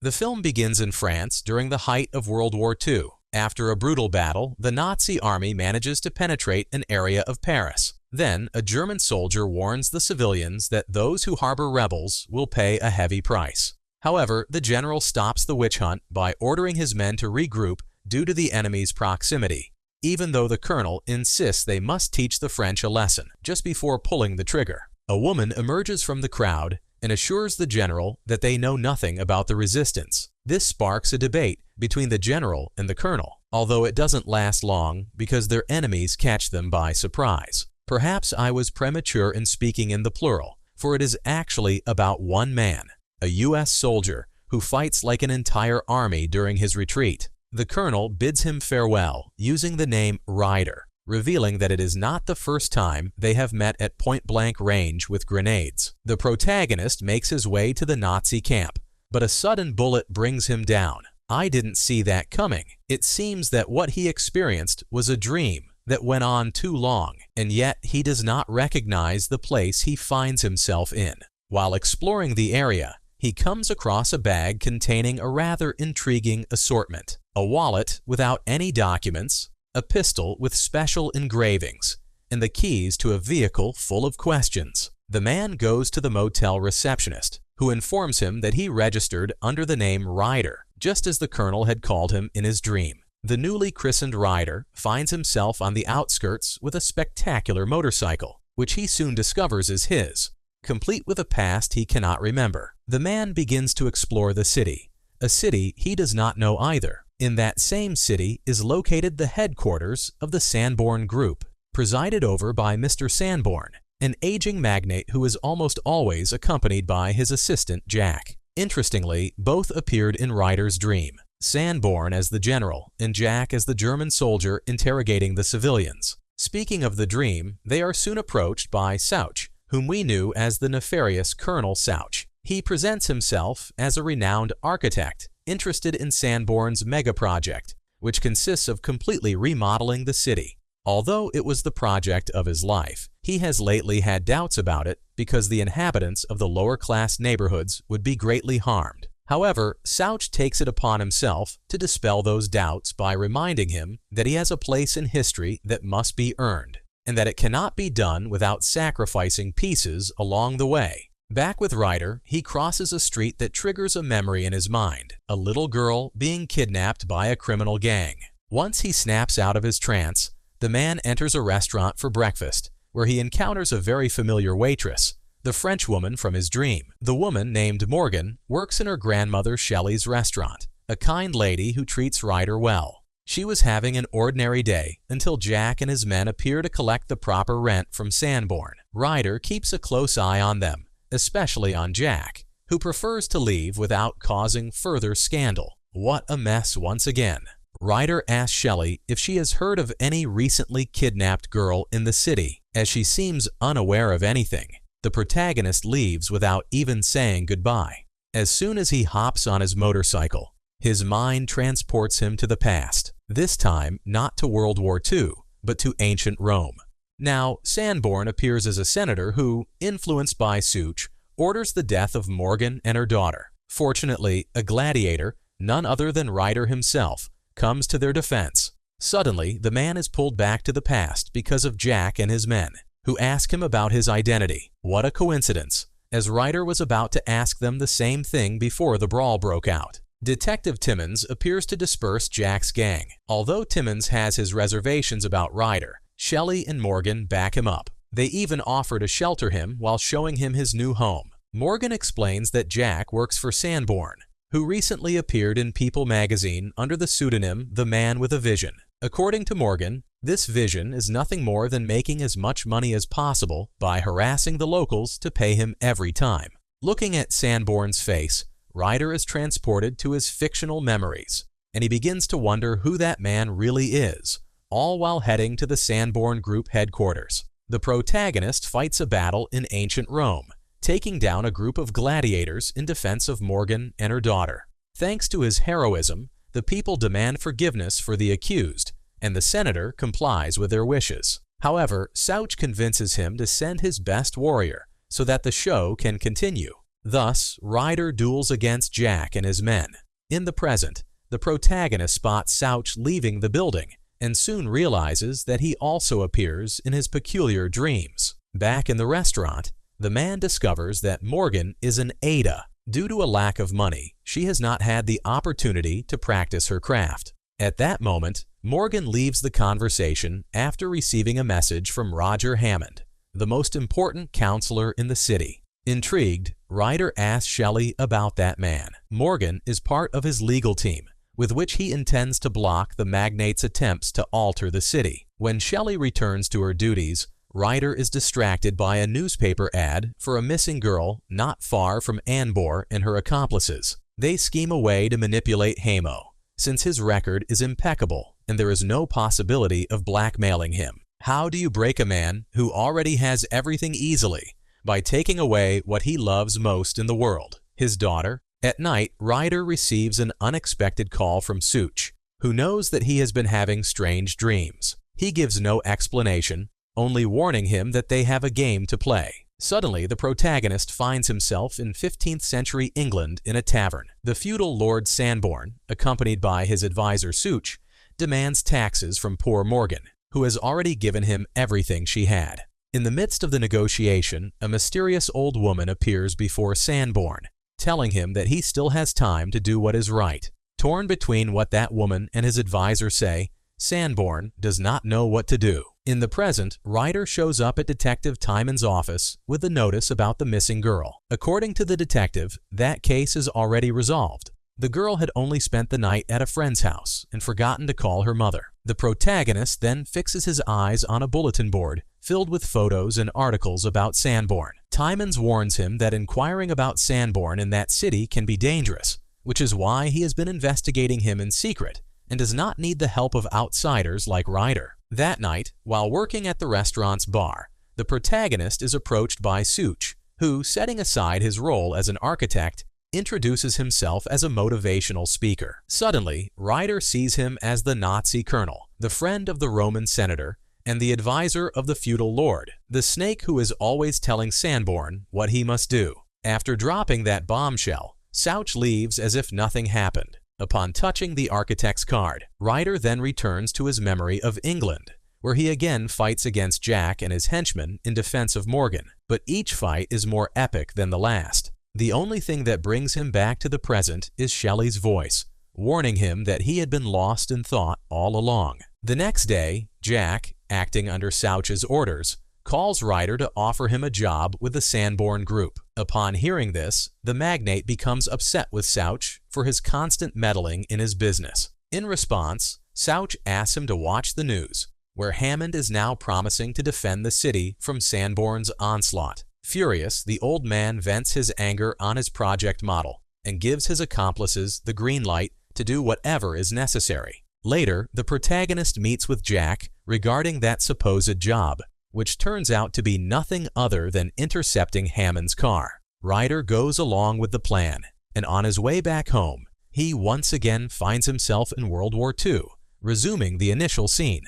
The film begins in France during the height of World War II. After a brutal battle, the Nazi army manages to penetrate an area of Paris. Then, a German soldier warns the civilians that those who harbor rebels will pay a heavy price. However, the general stops the witch hunt by ordering his men to regroup due to the enemy's proximity, even though the colonel insists they must teach the French a lesson just before pulling the trigger. A woman emerges from the crowd and assures the general that they know nothing about the resistance. This sparks a debate between the general and the colonel, although it doesn't last long because their enemies catch them by surprise. Perhaps I was premature in speaking in the plural, for it is actually about one man, a U.S. soldier who fights like an entire army during his retreat. The colonel bids him farewell using the name Ryder, revealing that it is not the first time they have met at point-blank range with grenades. The protagonist makes his way to the Nazi camp, but a sudden bullet brings him down. I didn't see that coming. It seems that what he experienced was a dream that went on too long, and yet he does not recognize the place he finds himself in. While exploring the area, he comes across a bag containing a rather intriguing assortment: a wallet without any documents, a pistol with special engravings, and the keys to a vehicle full of questions. The man goes to the motel receptionist, who informs him that he registered under the name Ryder, just as the colonel had called him in his dream. The newly christened Ryder finds himself on the outskirts with a spectacular motorcycle, which he soon discovers is his, complete with a past he cannot remember. The man begins to explore the city, a city he does not know either. In that same city is located the headquarters of the Sanborn Group, presided over by Mr. Sanborn, an aging magnate who is almost always accompanied by his assistant Jack. Interestingly, both appeared in Ryder's dream, Sanborn as the general and Jack as the German soldier interrogating the civilians. Speaking of the dream, they are soon approached by Sauch, whom we knew as the nefarious Colonel Sauch. He presents himself as a renowned architect interested in Sanborn's mega project, which consists of completely remodeling the city. Although it was the project of his life, he has lately had doubts about it because the inhabitants of the lower-class neighborhoods would be greatly harmed. However, Sauch takes it upon himself to dispel those doubts by reminding him that he has a place in history that must be earned, and that it cannot be done without sacrificing pieces along the way. Back with Ryder, he crosses a street that triggers a memory in his mind, a little girl being kidnapped by a criminal gang. Once he snaps out of his trance, the man enters a restaurant for breakfast, where he encounters a very familiar waitress, the French woman from his dream. The woman, named Morgan, works in her grandmother Shelley's restaurant, a kind lady who treats Ryder well. She was having an ordinary day until Jack and his men appear to collect the proper rent from Sanborn. Ryder keeps a close eye on them, especially on Jack, who prefers to leave without causing further scandal. What a mess once again. Ryder asks Shelley if she has heard of any recently kidnapped girl in the city, as she seems unaware of anything. The protagonist leaves without even saying goodbye. As soon as he hops on his motorcycle, his mind transports him to the past, this time not to World War II, but to ancient Rome. Now, Sanborn appears as a senator who, influenced by Sauch, orders the death of Morgan and her daughter. Fortunately, a gladiator, none other than Ryder himself, comes to their defense. Suddenly, the man is pulled back to the past because of Jack and his men, who ask him about his identity. What a coincidence, as Ryder was about to ask them the same thing before the brawl broke out. Detective Timmons appears to disperse Jack's gang. Although Timmons has his reservations about Ryder, Shelley and Morgan back him up. They even offer to shelter him while showing him his new home. Morgan explains that Jack works for Sanborn, who recently appeared in People magazine under the pseudonym The Man with a Vision. According to Morgan, this vision is nothing more than making as much money as possible by harassing the locals to pay him every time. Looking at Sanborn's face, Ryder is transported to his fictional memories, and he begins to wonder who that man really is, all while heading to the Sanborn Group headquarters. The protagonist fights a battle in ancient Rome, taking down a group of gladiators in defense of Morgan and her daughter. Thanks to his heroism, the people demand forgiveness for the accused, and the senator complies with their wishes. However, Sauch convinces him to send his best warrior so that the show can continue. Thus, Ryder duels against Jack and his men. In the present, the protagonist spots Souch leaving the building and soon realizes that he also appears in his peculiar dreams. Back in the restaurant, the man discovers that Morgan is an Ada. Due to a lack of money, she has not had the opportunity to practice her craft. At that moment, Morgan leaves the conversation after receiving a message from Roger Hammond, the most important counselor in the city. Intrigued, Ryder asks Shelley about that man. Morgan is part of his legal team, with which he intends to block the magnate's attempts to alter the city. When Shelley returns to her duties, Ryder is distracted by a newspaper ad for a missing girl not far from Anbor and her accomplices. They scheme a way to manipulate Hamo, since his record is impeccable and there is no possibility of blackmailing him. How do you break a man who already has everything easily? By taking away what he loves most in the world, his daughter. At night, Ryder receives an unexpected call from Souch, who knows that he has been having strange dreams. He gives no explanation, only warning him that they have a game to play. Suddenly, the protagonist finds himself in 15th century England in a tavern. The feudal Lord Sanborn, accompanied by his advisor Souch, demands taxes from poor Morgan, who has already given him everything she had. In the midst of the negotiation, a mysterious old woman appears before Sanborn, telling him that he still has time to do what is right. Torn between what that woman and his advisor say, Sanborn does not know what to do. In the present, Ryder shows up at Detective Timon's office with a notice about the missing girl. According to the detective, that case is already resolved. The girl had only spent the night at a friend's house and forgotten to call her mother. The protagonist then fixes his eyes on a bulletin board filled with photos and articles about Sanborn. Timons warns him that inquiring about Sanborn in that city can be dangerous, which is why he has been investigating him in secret and does not need the help of outsiders like Ryder. That night, while working at the restaurant's bar, the protagonist is approached by Souch, who, setting aside his role as an architect, introduces himself as a motivational speaker. Suddenly, Ryder sees him as the Nazi colonel, the friend of the Roman senator, and the advisor of the feudal lord, the snake who is always telling Sanborn what he must do. After dropping that bombshell, Souch leaves as if nothing happened. Upon touching the architect's card, Ryder then returns to his memory of England, where he again fights against Jack and his henchmen in defense of Morgan. But each fight is more epic than the last. The only thing that brings him back to the present is Shelley's voice, warning him that he had been lost in thought all along. The next day, Jack, acting under Souch's orders, calls Ryder to offer him a job with the Sanborn group. Upon hearing this, the magnate becomes upset with Souch for his constant meddling in his business. In response, Souch asks him to watch the news, where Hammond is now promising to defend the city from Sanborn's onslaught. Furious, the old man vents his anger on his project model and gives his accomplices the green light to do whatever is necessary. Later, the protagonist meets with Jack regarding that supposed job, which turns out to be nothing other than intercepting Hammond's car. Ryder goes along with the plan, and on his way back home, he once again finds himself in World War II, resuming the initial scene.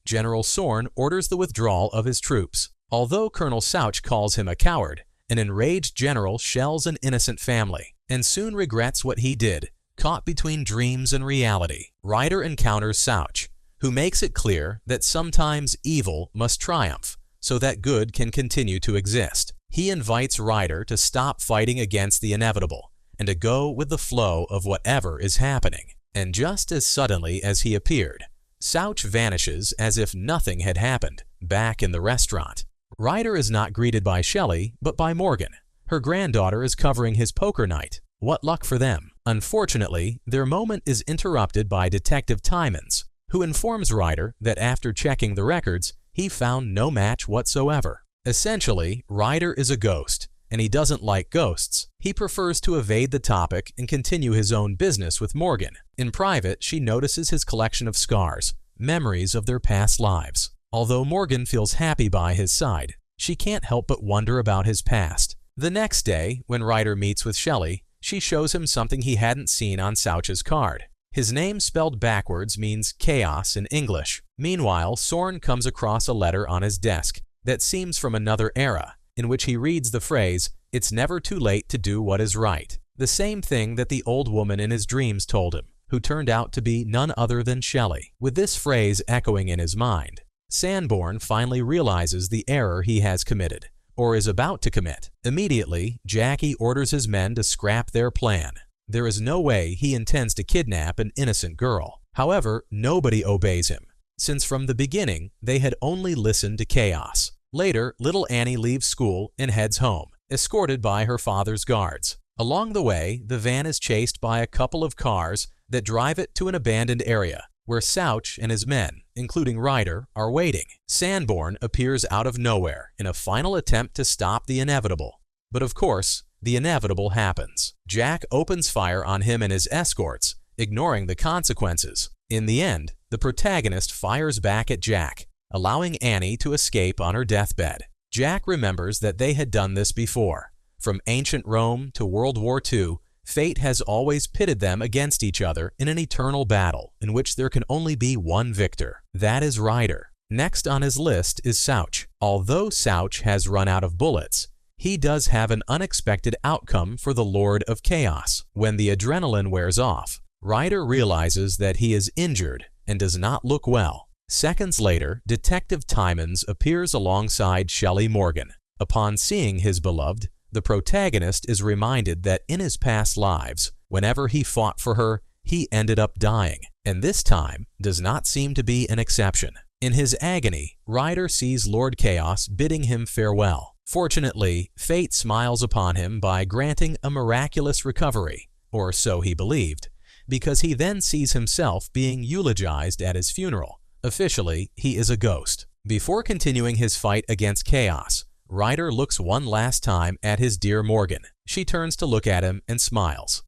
General Sorn orders the withdrawal of his troops. Although Colonel Souch calls him a coward, an enraged general shells an innocent family, and soon regrets what he did, caught between dreams and reality. Ryder encounters Souch, who makes it clear that sometimes evil must triumph so that good can continue to exist. He invites Ryder to stop fighting against the inevitable and to go with the flow of whatever is happening. And just as suddenly as he appeared, Souch vanishes as if nothing had happened back in the restaurant. Ryder is not greeted by Shelley, but by Morgan. Her granddaughter is covering his poker night. What luck for them. Unfortunately, their moment is interrupted by Detective Timons, who informs Ryder that after checking the records, he found no match whatsoever. Essentially, Ryder is a ghost, and he doesn't like ghosts. He prefers to evade the topic and continue his own business with Morgan. In private, she notices his collection of scars, memories of their past lives. Although Morgan feels happy by his side, she can't help but wonder about his past. The next day, when Ryder meets with Shelley, she shows him something he hadn't seen on Souch's card. His name spelled backwards means chaos in English. Meanwhile, Sorn comes across a letter on his desk that seems from another era, in which he reads the phrase, It's never too late to do what is right. The same thing that the old woman in his dreams told him, who turned out to be none other than Shelley. With this phrase echoing in his mind, Sanborn finally realizes the error he has committed, or is about to commit. Immediately, Jackie orders his men to scrap their plan. There is no way he intends to kidnap an innocent girl. However, nobody obeys him, since from the beginning they had only listened to chaos. Later, little Annie leaves school and heads home, escorted by her father's guards. Along the way, the van is chased by a couple of cars that drive it to an abandoned area, where Souch and his men, including Ryder, are waiting. Sanborn appears out of nowhere in a final attempt to stop the inevitable. But of course, the inevitable happens. Jack opens fire on him and his escorts, ignoring the consequences. In the end, the protagonist fires back at Jack, allowing Annie to escape on her deathbed. Jack remembers that they had done this before. From ancient Rome to World War II, fate has always pitted them against each other in an eternal battle in which there can only be one victor. That is Ryder. Next on his list is Souch. Although Souch has run out of bullets, he does have an unexpected outcome for the Lord of Chaos. When the adrenaline wears off, Ryder realizes that he is injured and does not look well. Seconds later, Detective Tymons appears alongside Shelley Morgan. Upon seeing his beloved, the protagonist is reminded that in his past lives, whenever he fought for her, he ended up dying, and this time does not seem to be an exception. In his agony, Ryder sees Lord Chaos bidding him farewell. Fortunately, fate smiles upon him by granting a miraculous recovery, or so he believed, because he then sees himself being eulogized at his funeral. Officially, he is a ghost. Before continuing his fight against Chaos, Ryder looks one last time at his dear Morgan. She turns to look at him and smiles.